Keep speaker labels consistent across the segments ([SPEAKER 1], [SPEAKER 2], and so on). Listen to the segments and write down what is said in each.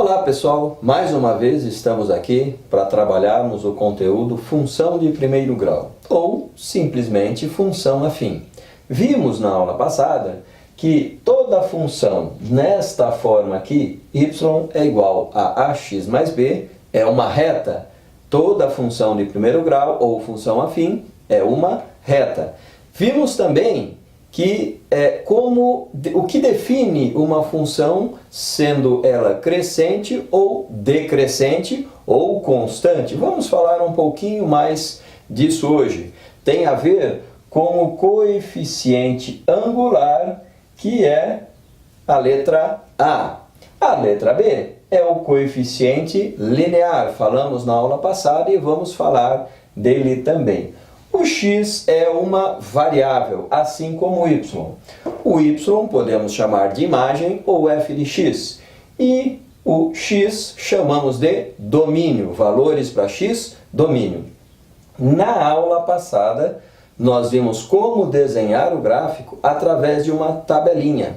[SPEAKER 1] Olá pessoal, mais uma vez estamos aqui para trabalharmos o conteúdo função de primeiro grau, ou simplesmente função afim. Vimos na aula passada que toda função nesta forma aqui, y é igual a ax mais b, é uma reta. Toda função de primeiro grau ou função afim é uma reta. Vimos também que o que define uma função, sendo ela crescente ou decrescente ou constante. Vamos falar um pouquinho mais disso hoje. Tem a ver com o coeficiente angular, que é a letra A. A letra B é o coeficiente linear. Falamos na aula passada e vamos falar dele também. O x é uma variável, assim como o y. O y podemos chamar de imagem ou f de x. E o x chamamos de domínio, valores para x, domínio. Na aula passada, nós vimos como desenhar o gráfico através de uma tabelinha.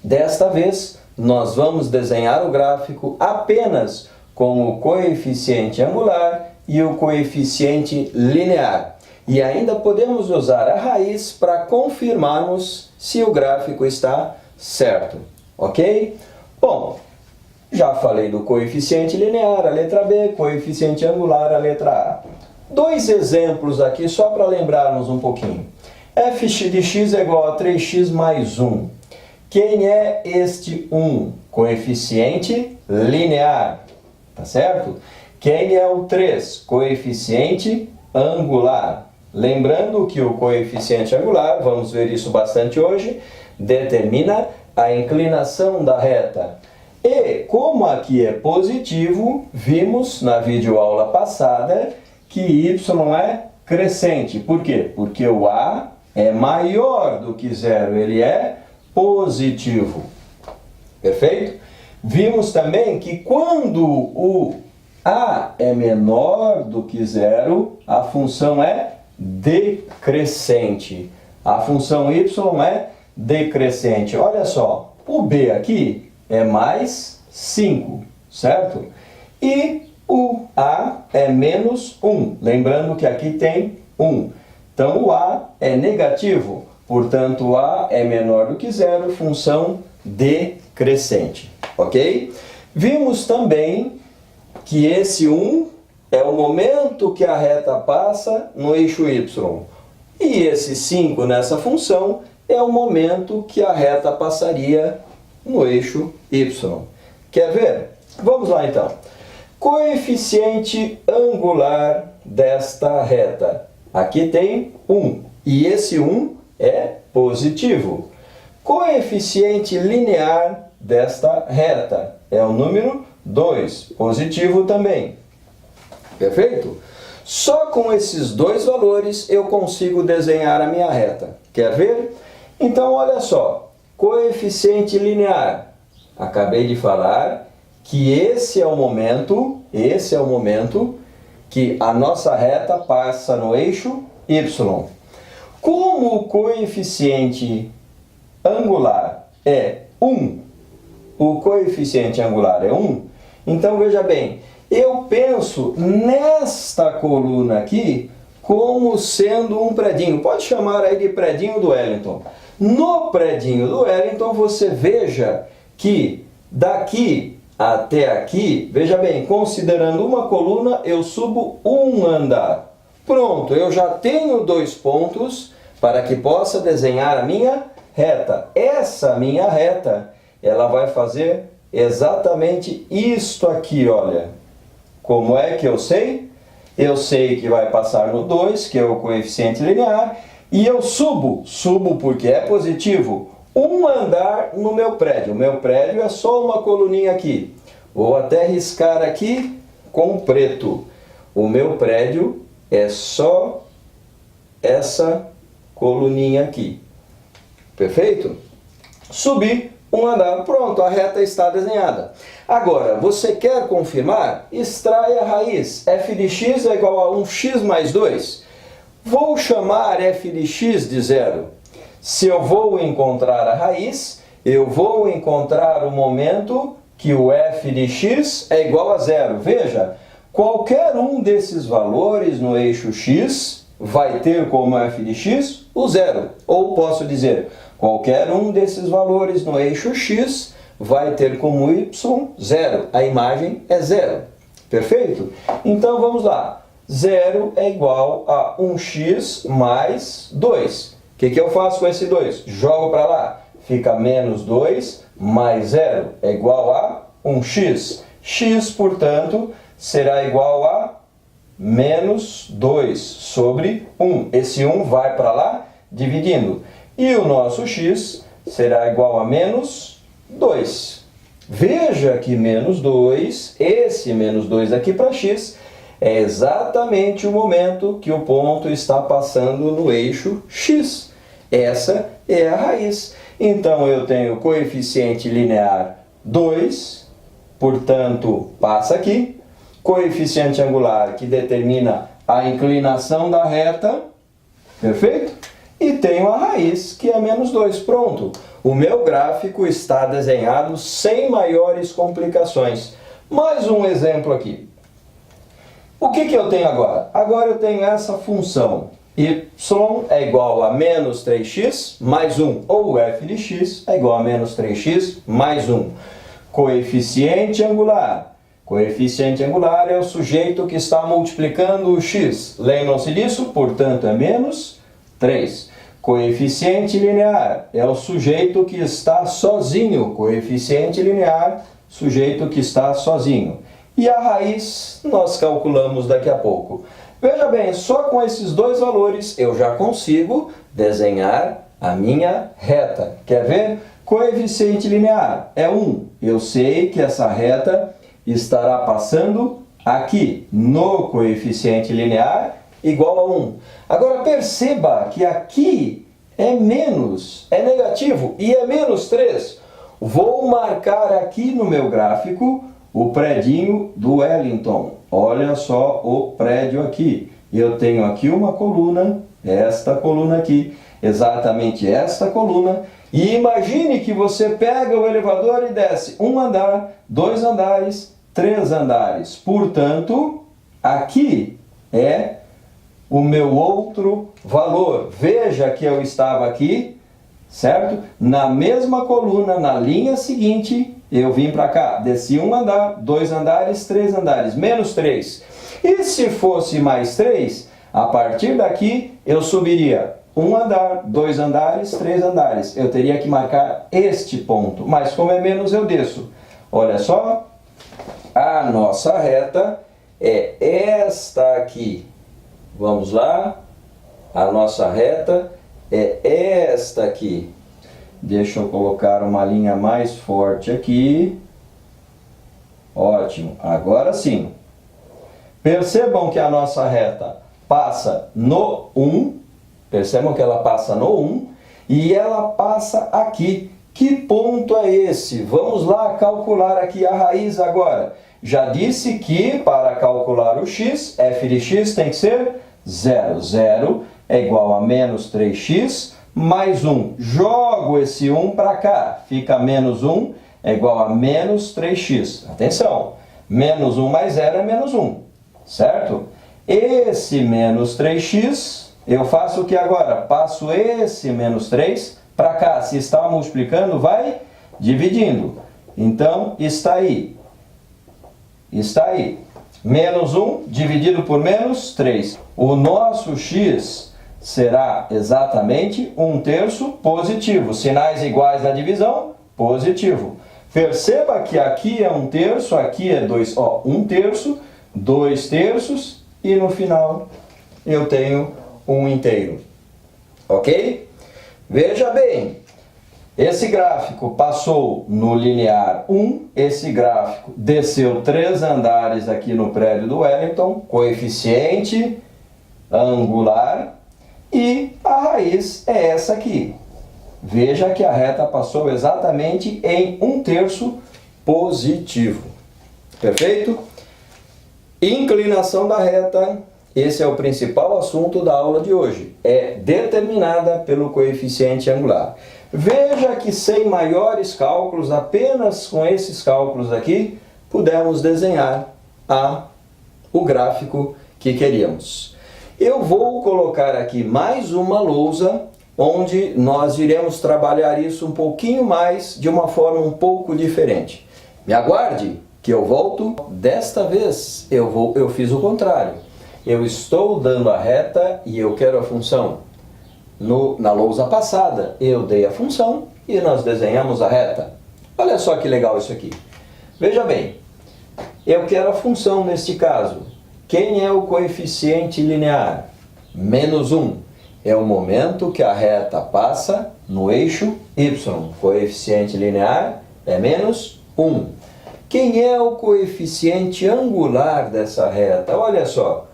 [SPEAKER 1] Desta vez, nós vamos desenhar o gráfico apenas com o coeficiente angular e o coeficiente linear. E ainda podemos usar a raiz para confirmarmos se o gráfico está certo, ok? Bom, já falei do coeficiente linear, a letra B, coeficiente angular, a letra A. Dois exemplos aqui só para lembrarmos um pouquinho. f de x é igual a 3x mais 1. Quem é este 1? Coeficiente linear, tá certo? Quem é o 3? Coeficiente angular. Lembrando que o coeficiente angular, vamos ver isso bastante hoje, determina a inclinação da reta. E como aqui é positivo, vimos na videoaula passada que y é crescente. Por quê? Porque o a é maior do que zero, ele é positivo. Perfeito? Vimos também que quando o a é menor do que zero, a função é decrescente. A função y é decrescente. Olha só, o b aqui é mais 5, certo? E o a é menos 1. Lembrando que aqui tem 1. Então o a é negativo. Portanto, o a é menor do que zero, função decrescente. Ok? Vimos também que esse 1 é o momento que a reta passa no eixo y. E esse 5 nessa função é o momento que a reta passaria no eixo y. Quer ver? Vamos lá então. Coeficiente angular desta reta. Aqui tem 1. E esse 1 é positivo. Coeficiente linear desta reta é o número 2, positivo também. Perfeito? Só com esses dois valores eu consigo desenhar a minha reta. Quer ver? Então, olha só. Coeficiente linear. Acabei de falar que esse é o momento que a nossa reta passa no eixo y. Como o coeficiente angular é 1, o coeficiente angular é 1, então veja bem, eu penso nesta coluna aqui como sendo um predinho. Pode chamar aí de predinho do Wellington. No predinho do Wellington, você veja que daqui até aqui, veja bem, considerando uma coluna, eu subo um andar. Pronto, eu já tenho 2 pontos para que possa desenhar a minha reta. Essa minha reta, ela vai fazer exatamente isto aqui, olha. Como é que eu sei? Eu sei que vai passar no 2, que é o coeficiente linear, e eu subo porque é positivo, um andar no meu prédio. O meu prédio é só uma coluninha aqui. Vou até riscar aqui com preto. O meu prédio é só essa coluninha aqui. Perfeito? Subi um andar. Pronto, a reta está desenhada. Agora, você quer confirmar? Extrai a raiz. f de x é igual a 1x mais 2. Vou chamar f de x de 0. Se eu vou encontrar a raiz, eu vou encontrar o momento que o f de x é igual a zero. Veja, qualquer um desses valores no eixo x vai ter como f de x o zero. Ou posso dizer, qualquer um desses valores no eixo x vai ter como y zero. A imagem é zero. Perfeito? Então vamos lá. Zero é igual a 1x mais 2. O que eu faço com esse 2? Jogo para lá. Fica menos 2 mais 0 é igual a 1x. X, portanto, será igual a menos 2 sobre 1. Esse 1 vai para lá, dividindo. E o nosso x será igual a menos 2. Veja que menos 2, esse menos 2 aqui para x, é exatamente o momento que o ponto está passando no eixo x. Essa é a raiz. Então, eu tenho coeficiente linear 2, portanto, passa aqui. Coeficiente angular, que determina a inclinação da reta, perfeito? E tenho a raiz, que é menos 2. Pronto. O meu gráfico está desenhado sem maiores complicações. Mais um exemplo aqui. O que eu tenho agora? Agora eu tenho essa função. Y é igual a menos 3x mais 1, ou f de x é igual a menos 3x mais 1. Coeficiente angular. Coeficiente angular é o sujeito que está multiplicando o x. Lembram-se disso? Portanto, é menos 3. Coeficiente linear é o sujeito que está sozinho. Coeficiente linear, sujeito que está sozinho. E a raiz nós calculamos daqui a pouco. Veja bem, só com esses dois valores eu já consigo desenhar a minha reta. Quer ver? Coeficiente linear é 1. Eu sei que essa reta estará passando aqui no coeficiente linear igual a 1. Agora perceba que aqui é menos, é negativo e é menos 3. Vou marcar aqui no meu gráfico o predinho do Wellington. Olha só o prédio aqui. Eu tenho aqui uma coluna, esta coluna aqui, exatamente esta coluna. E imagine que você pega o elevador e desce um andar, 2 andares, 3 andares. Portanto, aqui é o meu outro valor. Veja que eu estava aqui, certo? Na mesma coluna, na linha seguinte, eu vim para cá, desci um andar, 2 andares, 3 andares, menos 3. E se fosse mais 3, a partir daqui eu subiria 1 andar, 2 andares, 3 andares. Eu teria que marcar este ponto, mas como é menos eu desço. Olha só, a nossa reta é esta aqui. Vamos lá, a nossa reta é esta aqui. Deixa eu colocar uma linha mais forte aqui. Ótimo, agora sim. Percebam que a nossa reta passa no 1. Percebam que ela passa no 1 e ela passa aqui. Que ponto é esse? Vamos lá calcular aqui a raiz agora. Já disse que para calcular o x, f de x tem que ser 0. 0 é igual a menos 3x mais 1. Jogo esse 1 para cá. Fica menos 1 é igual a menos 3x. Atenção, menos 1 mais 0 é menos 1, certo? Esse menos 3x, eu faço o que agora? Passo esse menos 3 para cá. Se está multiplicando, vai dividindo. Então, está aí. Está aí. Menos 1 dividido por menos 3. O nosso x será exatamente 1/3 positivo. Sinais iguais na divisão, positivo. Perceba que aqui é 1/3, aqui é 2, 1/3, 2/3 e no final eu tenho 1/2. Ok? Veja bem, esse gráfico passou no linear 1, esse gráfico desceu 3 andares aqui no prédio do Wellington, coeficiente angular, e a raiz é essa aqui. Veja que a reta passou exatamente em 1/3 positivo. Perfeito? Inclinação da reta esse é o principal assunto da aula de hoje, é determinada pelo coeficiente angular. Veja que sem maiores cálculos, apenas com esses cálculos aqui, pudemos desenhar o gráfico que queríamos. Eu vou colocar aqui mais uma lousa, onde nós iremos trabalhar isso um pouquinho mais, de uma forma um pouco diferente. Me aguarde, que eu volto. Desta vez eu fiz o contrário. Eu estou dando a reta e eu quero a função. Na lousa passada, eu dei a função e nós desenhamos a reta. Olha só que legal isso aqui. Veja bem, eu quero a função neste caso. Quem é o coeficiente linear? Menos 1. É o momento que a reta passa no eixo y. Coeficiente linear é menos 1. Quem é o coeficiente angular dessa reta? Olha só.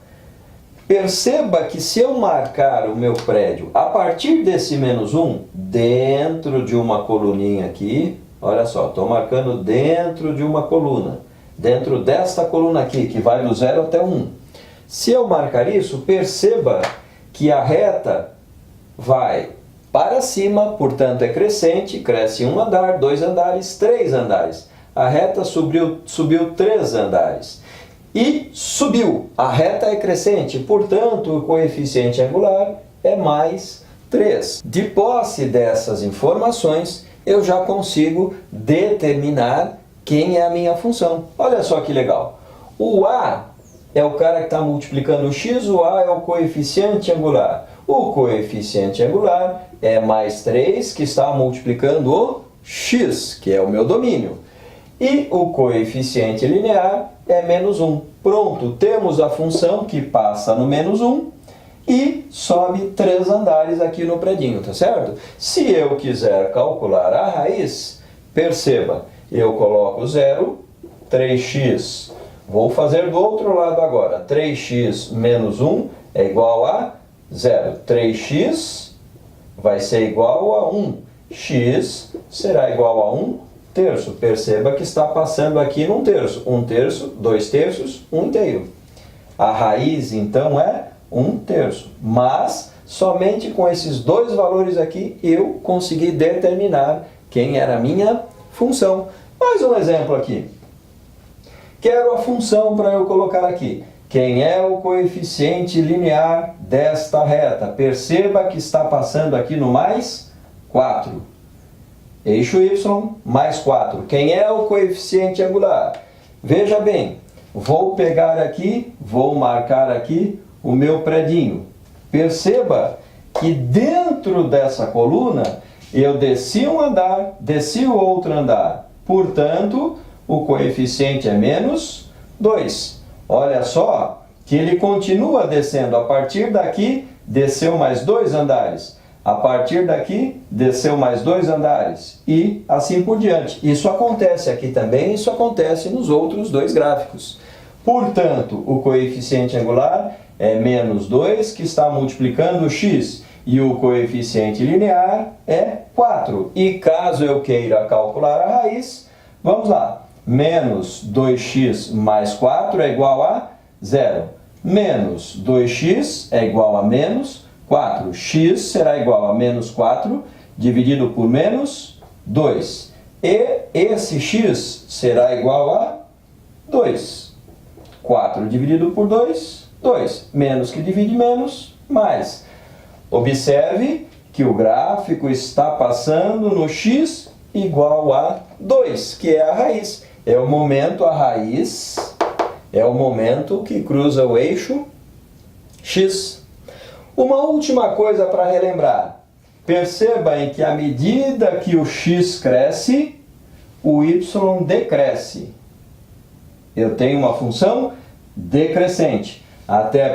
[SPEAKER 1] Perceba que se eu marcar o meu prédio a partir desse menos 1, dentro de uma coluninha aqui, olha só, estou marcando dentro de uma coluna, dentro desta coluna aqui, que vai do 0 até 1. Se eu marcar isso, perceba que a reta vai para cima, portanto é crescente, cresce 1 andar, 2 andares, 3 andares. A reta subiu 3 andares. E subiu. A reta é crescente, portanto, o coeficiente angular é mais 3. De posse dessas informações, eu já consigo determinar quem é a minha função. Olha só que legal. O A é o cara que está multiplicando o x, o A é o coeficiente angular. O coeficiente angular é mais 3, que está multiplicando o x, que é o meu domínio. E o coeficiente linear é menos 1. Pronto, temos a função que passa no menos 1 e sobe 3 andares aqui no predinho, tá certo? Se eu quiser calcular a raiz, perceba, eu coloco 0, 3x. Vou fazer do outro lado agora. 3x menos 1 é igual a 0. 3x vai ser igual a 1. X será igual a 1 terço. Perceba que está passando aqui num terço. 1 terço, 2 terços, 1 inteiro. A raiz, então, é 1 terço. Mas, somente com esses dois valores aqui, eu consegui determinar quem era a minha função. Mais um exemplo aqui. Quero a função para eu colocar aqui. Quem é o coeficiente linear desta reta? Perceba que está passando aqui no mais 4. Eixo y mais 4. Quem é o coeficiente angular? Veja bem, vou pegar aqui, vou marcar aqui o meu predinho. Perceba que dentro dessa coluna eu desci um andar, desci o outro andar. Portanto, o coeficiente é menos 2. Olha só que ele continua descendo. A partir daqui, desceu mais 2 andares. A partir daqui, desceu mais 2 andares e assim por diante. Isso acontece aqui também, isso acontece nos outros dois gráficos. Portanto, o coeficiente angular é menos 2, que está multiplicando o x, e o coeficiente linear é 4. E caso eu queira calcular a raiz, vamos lá. Menos 2x mais 4 é igual a 0. Menos 2x é igual a menos 4. X será igual a menos 4 dividido por menos 2. E esse x será igual a 2. 4 dividido por 2, 2. Menos que divide menos, mais. Observe que o gráfico está passando no x igual a 2, que é a raiz. É o momento, a raiz é o momento que cruza o eixo x. Uma última coisa para relembrar. Perceba em que à medida que o x cresce, o y decresce. Eu tenho uma função decrescente, até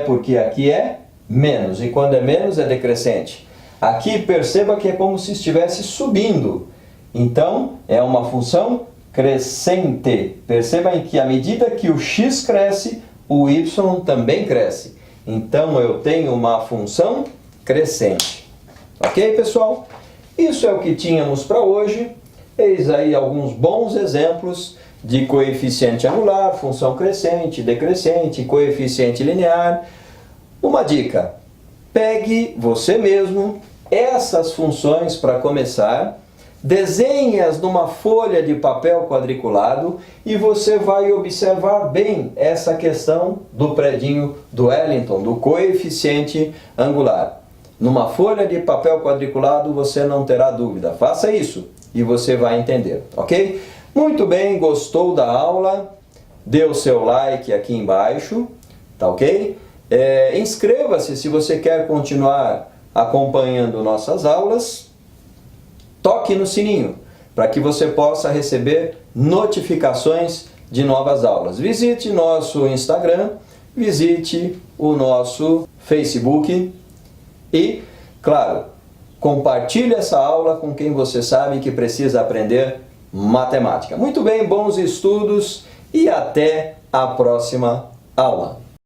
[SPEAKER 1] porque aqui é menos, e quando é menos é decrescente. Aqui perceba que é como se estivesse subindo. Então, é uma função crescente. Perceba em que à medida que o x cresce, o y também cresce. Então, eu tenho uma função crescente. Ok, pessoal? Isso é o que tínhamos para hoje. Eis aí alguns bons exemplos de coeficiente angular, função crescente, decrescente, coeficiente linear. Uma dica: pegue você mesmo essas funções para começar, desenhe-as numa folha de papel quadriculado e você vai observar bem essa questão do predinho do Wellington, do coeficiente angular. Numa folha de papel quadriculado você não terá dúvida. Faça isso e você vai entender, ok? Muito bem, gostou da aula? Dê o seu like aqui embaixo, tá ok? Inscreva-se se você quer continuar acompanhando nossas aulas. Toque no sininho para que você possa receber notificações de novas aulas. Visite nosso Instagram, visite o nosso Facebook e, claro, compartilhe essa aula com quem você sabe que precisa aprender matemática. Muito bem, bons estudos e até a próxima aula.